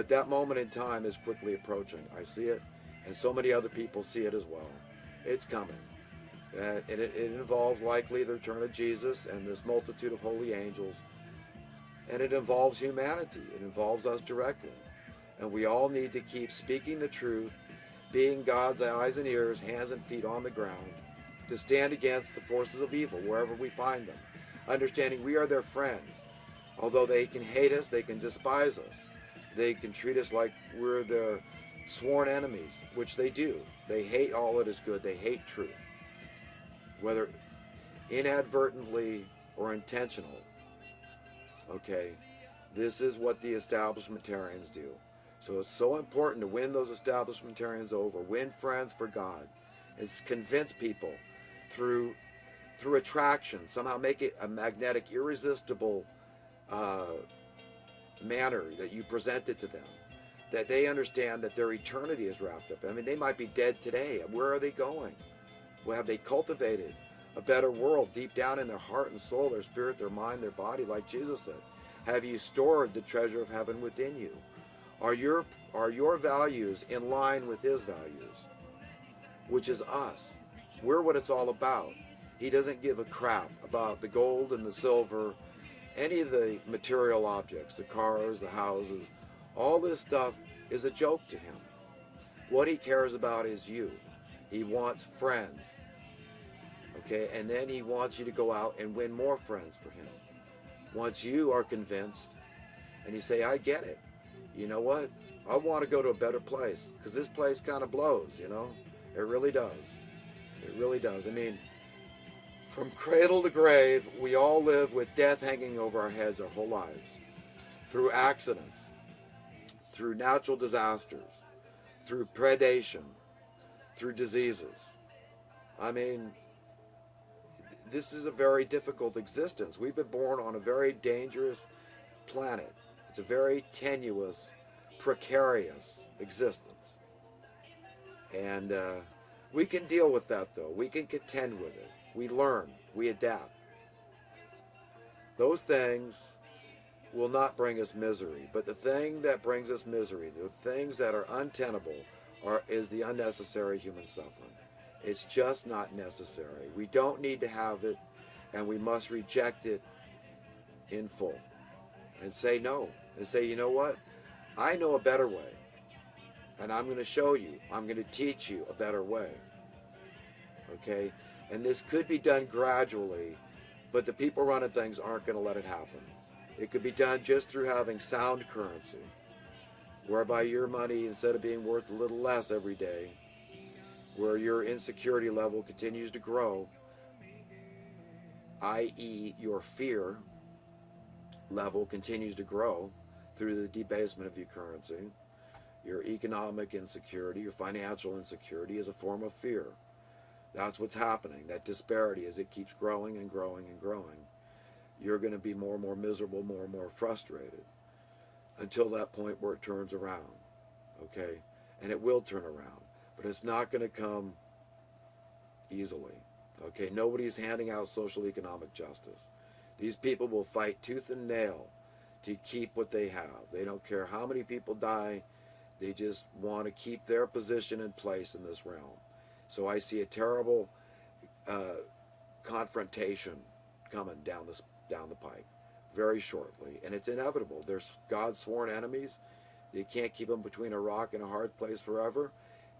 But that moment in time is quickly approaching. I see it, and so many other people see it as well. It's coming. It involves likely the return of Jesus and this multitude of holy angels. And it involves humanity. It involves us directly. And we all need to keep speaking the truth, being God's eyes and ears, hands and feet on the ground, to stand against the forces of evil wherever we find them, understanding we are their friend. Although they can hate us, they can despise us. They can treat us like we're their sworn enemies, which they do. They hate all that is good. They hate truth, whether inadvertently or intentional. Okay, this is what the establishmentarians do. So it's so important to win those establishmentarians over, win friends for God, and convince people through attraction, somehow make it a magnetic, irresistible manner that you present it to them, that they understand that their eternity is wrapped up. I mean, they might be dead today. Where are they going? Well, have they cultivated a better world deep down in their heart and soul, their spirit, their mind, their body, like Jesus said? Have you stored the treasure of heaven within you? Are your values in line with his values, which is us? We're what it's all about. He doesn't give a crap about the gold and the silver, any of the material objects, the cars, the houses. All this stuff is a joke to him. What he cares about is you. He wants friends. Okay, and then he wants you to go out and win more friends for him. Once you are convinced and you say, I get it. You know what? I want to go to a better place because this place kind of blows, you know? It really does. It really does. I mean, from cradle to grave, we all live with death hanging over our heads our whole lives. Through accidents, through natural disasters, through predation, through diseases. I mean, this is a very difficult existence. We've been born on a very dangerous planet. It's a very tenuous, precarious existence. And we can deal with that, though. We can contend with it. We learn. We adapt. Those things will not bring us misery. But the thing that brings us misery, the things that are untenable, is the unnecessary human suffering. It's just not necessary. We don't need to have it, and we must reject it in full and say no. And say, you know what? I know a better way. And I'm going to show you. I'm going to teach you a better way. Okay? And this could be done gradually, but the people running things aren't going to let it happen. It could be done just through having sound currency, whereby your money, instead of being worth a little less every day, where your insecurity level continues to grow, i.e. your fear level continues to grow through the debasement of your currency. Your economic insecurity, your financial insecurity is a form of fear. That's what's happening. That disparity, as it keeps growing and growing and growing, you're going to be more and more miserable, more and more frustrated, until that point where it turns around. Okay? And it will turn around. But it's not going to come easily. Okay? Nobody's handing out social economic justice. These people will fight tooth and nail to keep what they have. They don't care how many people die. They just want to keep their position in place in this realm. So I see a terrible confrontation coming down the pike very shortly, and it's inevitable. There's God's sworn enemies. They can't keep them between a rock and a hard place forever,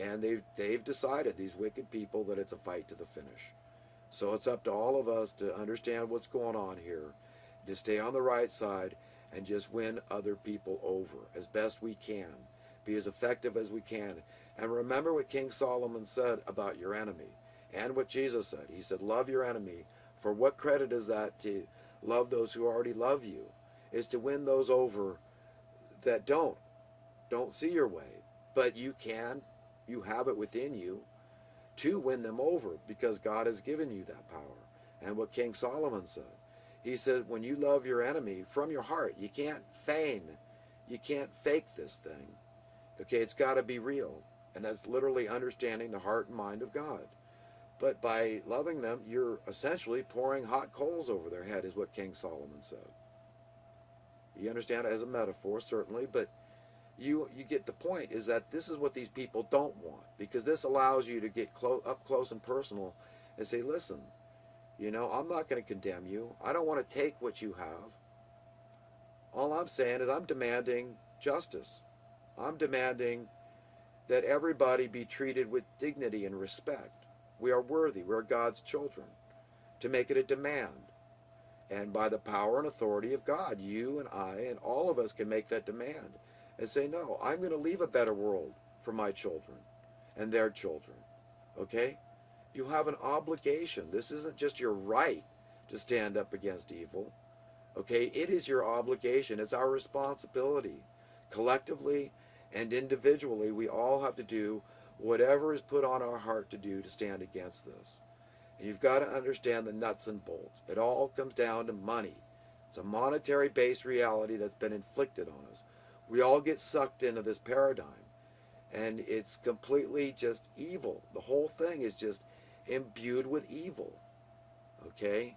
and they've decided, these wicked people, that it's a fight to the finish. So it's up to all of us to understand what's going on here, to stay on the right side and just win other people over as best we can, be as effective as we can. And remember what King Solomon said about your enemy, and what Jesus said. He said, love your enemy. For what credit is that to love those who already love you? Is to win those over that don't see your way. But you have it within you to win them over, because God has given you that power. And what King Solomon said, he said, when you love your enemy from your heart, you can't feign, you can't fake this thing. Okay, it's got to be real. And that's literally understanding the heart and mind of God. But by loving them, you're essentially pouring hot coals over their head, is what King Solomon said. You understand it as a metaphor, certainly, but you get the point, is that this is what these people don't want, because this allows you to get up close and personal and say, listen, I'm not going to condemn you. I don't want to take what you have. All I'm saying is I'm demanding justice. I'm demanding that everybody be treated with dignity and respect. We are worthy. We're God's children. To make it a demand. And by the power and authority of God, you and I and all of us can make that demand and say, no, I'm going to leave a better world for my children and their children. Okay? You have an obligation. This isn't just your right to stand up against evil. Okay? It is your obligation. It's our responsibility. Collectively and individually, we all have to do whatever is put on our heart to do to stand against this. And you've got to understand the nuts and bolts. It all comes down to money. It's a monetary-based reality that's been inflicted on us. We all get sucked into this paradigm. And it's completely just evil. The whole thing is just imbued with evil. Okay?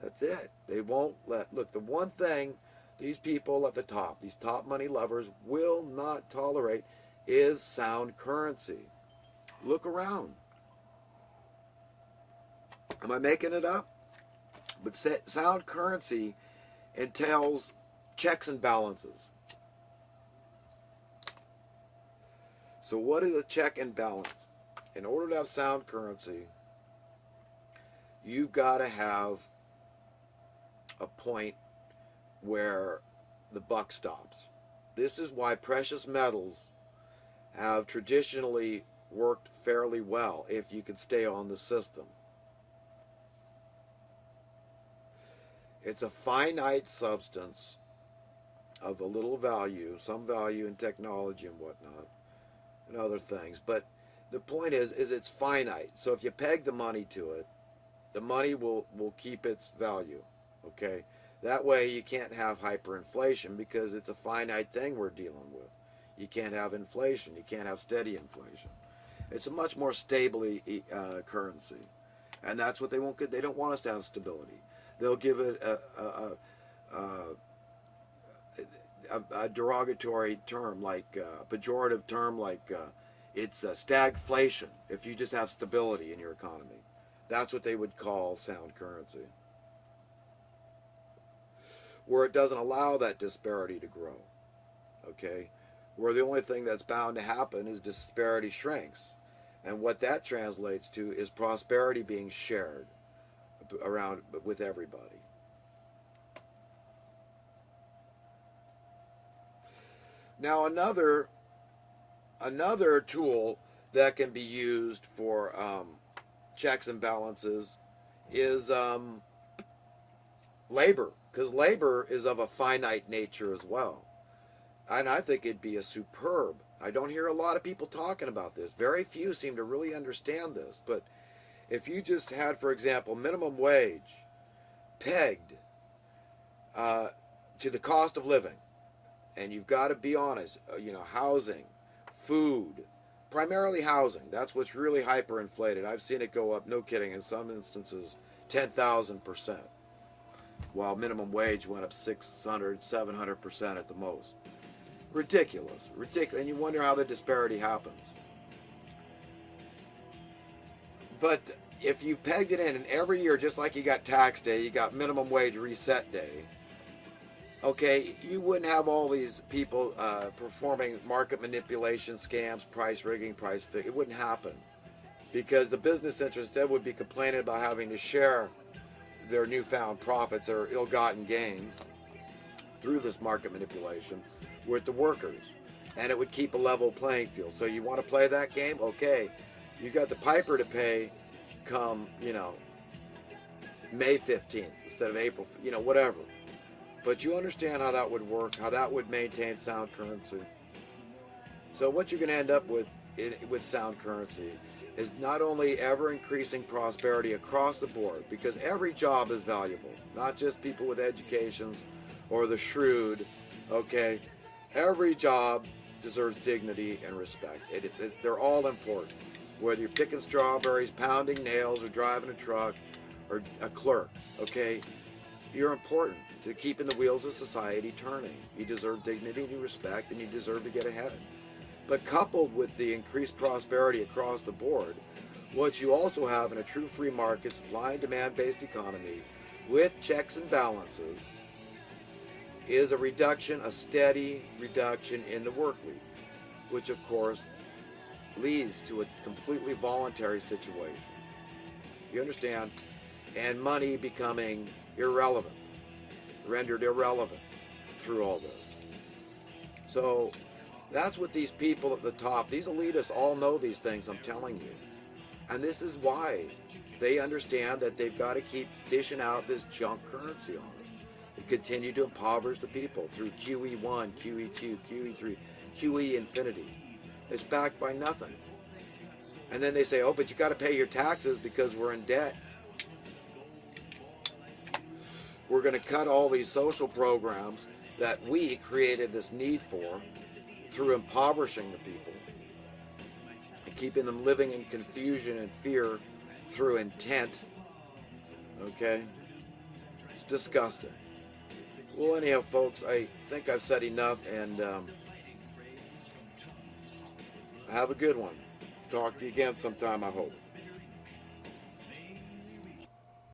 That's it. They won't let... Look, the one thing these people at the top, these top money lovers, will not tolerate is sound currency. Look around. Am I making it up? But sound currency entails checks and balances. So what is a check and balance? In order to have sound currency, you've got to have a point where the buck stops. This is why precious metals have traditionally worked fairly well if you can stay on the system. It's a finite substance of a little value, some value in technology and whatnot, and other things. But the point is it's finite. So if you peg the money to it, the money will keep its value. Okay? That way you can't have hyperinflation because it's a finite thing we're dealing with. You can't have inflation. You can't have steady inflation. It's a much more stable currency. And that's what they won't get. They don't want us to have stability. They'll give it a derogatory term, like a pejorative term, like it's stagflation, if you just have stability in your economy. That's what they would call sound currency. Where it doesn't allow that disparity to grow. Okay? Where the only thing that's bound to happen is disparity shrinks. And what that translates to is prosperity being shared around with everybody. Now another tool that can be used for checks and balances is labor, because labor is of a finite nature as well. And I think it'd be a superb. I don't hear a lot of people talking about this. Very few seem to really understand this, but if you just had, for example, minimum wage pegged to the cost of living, and you've got to be honest, housing, food, primarily housing, that's what's really hyperinflated. I've seen it go up, no kidding, in some instances, 10,000%, while minimum wage went up 600, 700% at the most. Ridiculous, and you wonder how the disparity happens. But if you pegged it in, and every year, just like you got tax day, you got minimum wage reset day, okay, you wouldn't have all these people performing market manipulation, scams, price rigging, price fixing. It wouldn't happen. Because the business interest instead would be complaining about having to share their newfound profits or ill-gotten gains through this market manipulation with the workers. And it would keep a level playing field. So you want to play that game? Okay. You got the piper to pay come, May 15th instead of April, whatever. But you understand how that would work, how that would maintain sound currency. So what you're going to end up with sound currency is not only ever increasing prosperity across the board, because every job is valuable, not just people with educations or the shrewd, okay? Every job deserves dignity and respect. They're all important. Whether you're picking strawberries, pounding nails, or driving a truck, or a clerk, okay? You're important to keeping the wheels of society turning. You deserve dignity and respect, and you deserve to get ahead. But coupled with the increased prosperity across the board, what you also have in a true free market, supply and demand-based economy with checks and balances is a reduction, a steady reduction in the work week, which of course leads to a completely voluntary situation. You understand? And money becoming irrelevant, rendered irrelevant through all this. So that's what these people at the top, these elitists all know these things, I'm telling you. And this is why they understand that they've got to keep dishing out this junk currency on us and continue to impoverish the people through QE1, QE2, QE3, QE infinity. It's backed by nothing. And then they say, oh, but you got to pay your taxes because we're in debt. We're going to cut all these social programs that we created this need for through impoverishing the people and keeping them living in confusion and fear through intent. Okay? It's disgusting. Well, anyhow, folks, I think I've said enough, and have a good one. Talk to you again sometime, I hope.